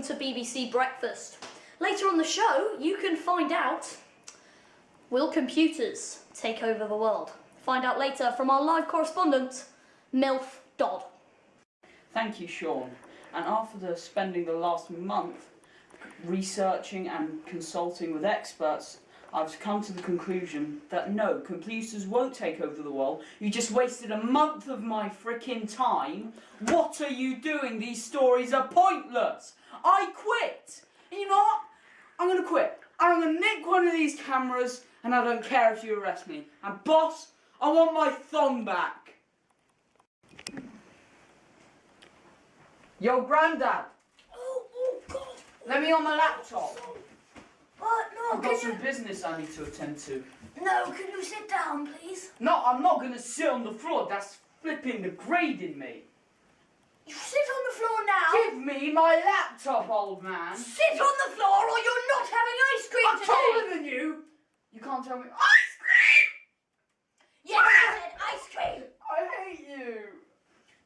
to BBC Breakfast. Later on the show, you can find out, will computers take over the world? Find out later from our live correspondent, MILF Dodd. Thank you, Sean. And after spending the last month researching and consulting with experts, I've come to the conclusion that no, computers won't take over the world. You just wasted a month of my frickin' time. What are you doing? These stories are pointless. I quit. And you know what? I'm gonna quit. I'm gonna nick one of these cameras and I don't care if you arrest me. And boss, I want my thong back. Yo, Grandad. Oh, God. Let me on my laptop. What? No, I've got some business I need to attend to. No, can you sit down, please? No, I'm not going to sit on the floor. That's flipping degrading me. You sit on the floor now. Give me my laptop, old man. Sit on the floor or you're not having ice cream I'm today. taller than you. You can't tell me. Ice cream! Yes, I said ice cream. I hate you.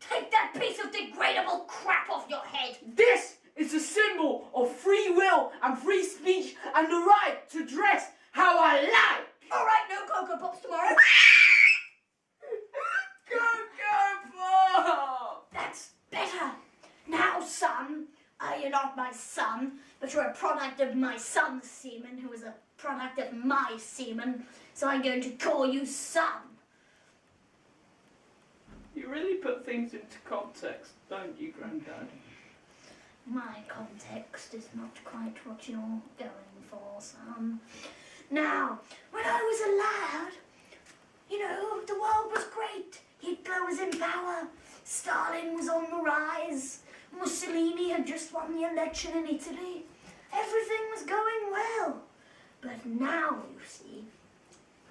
Take that piece of degradable crap off your head. This is a symbol of free will and free speech and the right to dress how I like. All right, no Cocoa Pops tomorrow. Cocoa Pop! That's better. Now, son, you're not my son, but you're a product of my son's semen, who is a product of my semen, so I'm going to call you son. You really put things into context, don't you, Grandad? My context is not quite what you're going for, son. Now, when I was a lad, you know, the world was great. Hitler was in power. Stalin was on the rise. Mussolini had just won the election in Italy. Everything was going well. But now, you see,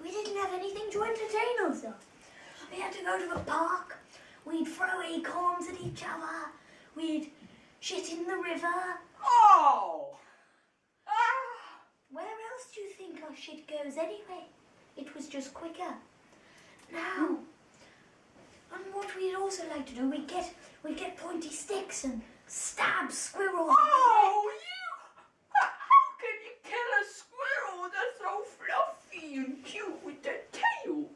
we didn't have anything to entertain ourselves. We had to go to the park. We'd throw acorns at each other. We'd shit in the river. Oh! Where else do you think our shit goes anyway? It was just quicker. Now, and what we'd also like to do, we'd get pointy sticks and stab squirrels. Oh, you! How can you kill a squirrel? They're so fluffy and cute with their tails.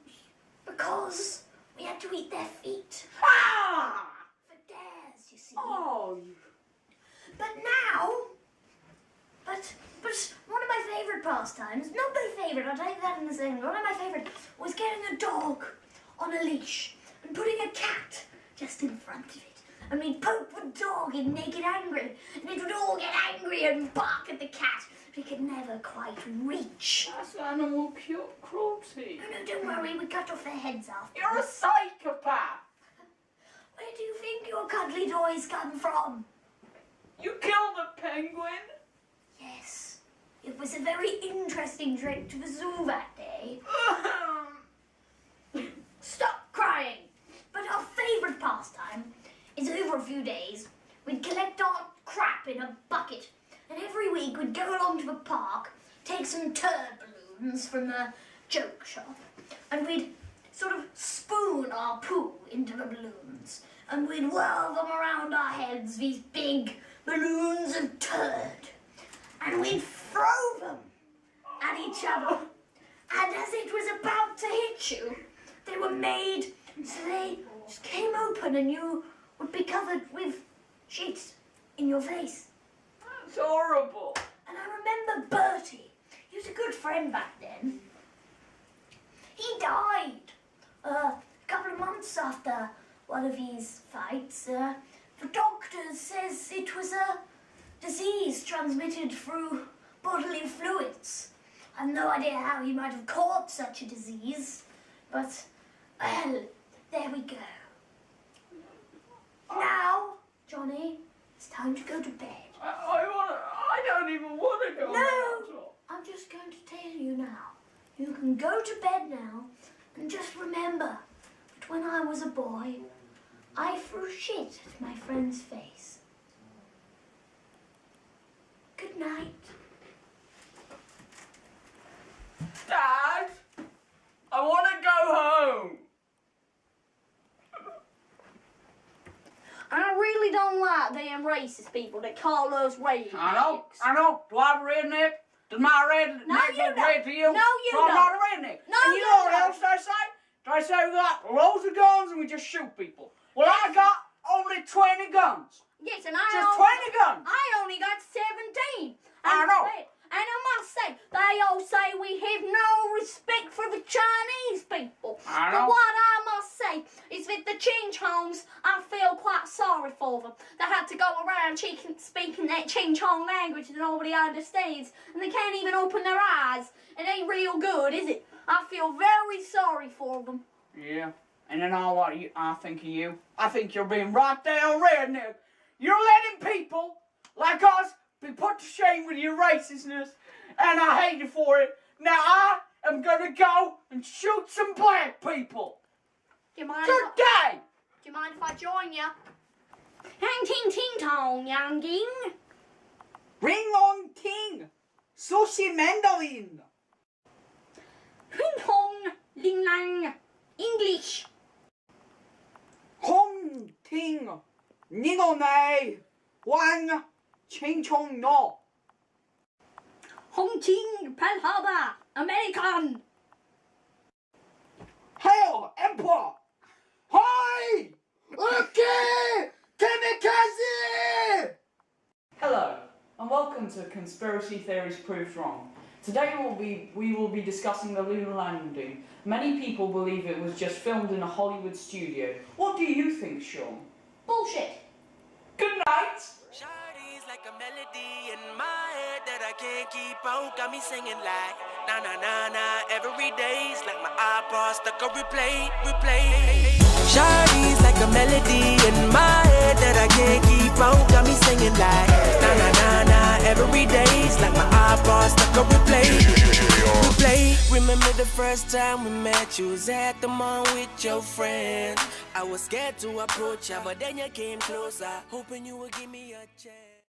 Because we had to eat their feet. Ah! For dares, you see. Oh, But now, but one of my favourite pastimes, not my favourite, I'll tell you that in a second, one of my favourite was getting a dog on a leash and putting a cat just in front of it. And we'd poke the dog in Naked Angry, and it would all get angry and bark at the cat, but it could never quite reach. that's animal cruelty. No, don't worry, we cut off their heads off. You're a psychopath. Where do you think your cuddly toys come from? You killed a penguin. Yes, it was a very interesting trip to the zoo that day. Stop crying! But our favourite pastime is over a few days, we'd collect our crap in a bucket, and every week we'd go along to the park, take some turd balloons from the joke shop, and we'd sort of spoon our poo into the balloons, and we'd whirl them around our heads, these big balloons of turd, and we'd throw them at each other, and as it was about to hit you, they were made so they just came open and you would be covered with shit in your face. That's horrible. And I remember Bertie, he was a good friend back then. He died a couple of months after one of his fights. The doctor says it was a disease transmitted through bodily fluids. I have no idea how he might have caught such a disease, but, well, there we go. Now, Johnny, it's time to go to bed. I don't even want to go. No, I'm just going to tell you now. You can go to bed now, and just remember that when I was a boy, I threw shit at my friend's face. Good night. Dad, I want to go home. I really don't like them racist people that call us rednecks. I know. Do I have a redneck? Does my redneck No, you look don't. red to you? No, you so I'm don't. not a redneck. No, and you you know what don't. else they say? They say we got loads of guns and we just shoot people. Well, I got only 20 guns. Yes, and Just 20 guns. I only got 17. I know. And I must say, they all say we have no respect for the Chinese people. I But know. what I must say is that the Ching Chongs, I feel quite sorry for them. They had to go around speaking that Ching Chong language that nobody understands, and they can't even open their eyes. It ain't real good, is it? I feel very sorry for them. Yeah. And you know what I think of you? I think you're being right there redneck. You're letting people like us be put to shame with your racistness, and I hate you for it. Now I am gonna go and shoot some black people. Do you mind? Today! Do you mind if I join you? Hang ting ting tong, younging. Ring on ting! Sushi Mandarin! Ring hong, ling lang. English. Hong ting! Nino nei! Wang! Ching chong no! Hong ting, Pearl Harbor, American. Hail Emperor! Hi! Okay! Kamikaze! Hello, and welcome to Conspiracy Theories Proved Wrong. Today we will be discussing the lunar landing. Many people believe it was just filmed in a Hollywood studio. What do you think, Sean? Bullshit. Good night! Shawty's like a melody in my head that I can't keep out. Got me singing like na na na na every day's like my iPod stuck on replay. Shawty's like a melody in my head that I can't keep out. Got me singing like na na na na every day's like my iPod stuck on replay. Remember the first time we met? You was at the mall with your friends. I was scared to approach ya, but then you came closer, hoping you would give me a chance.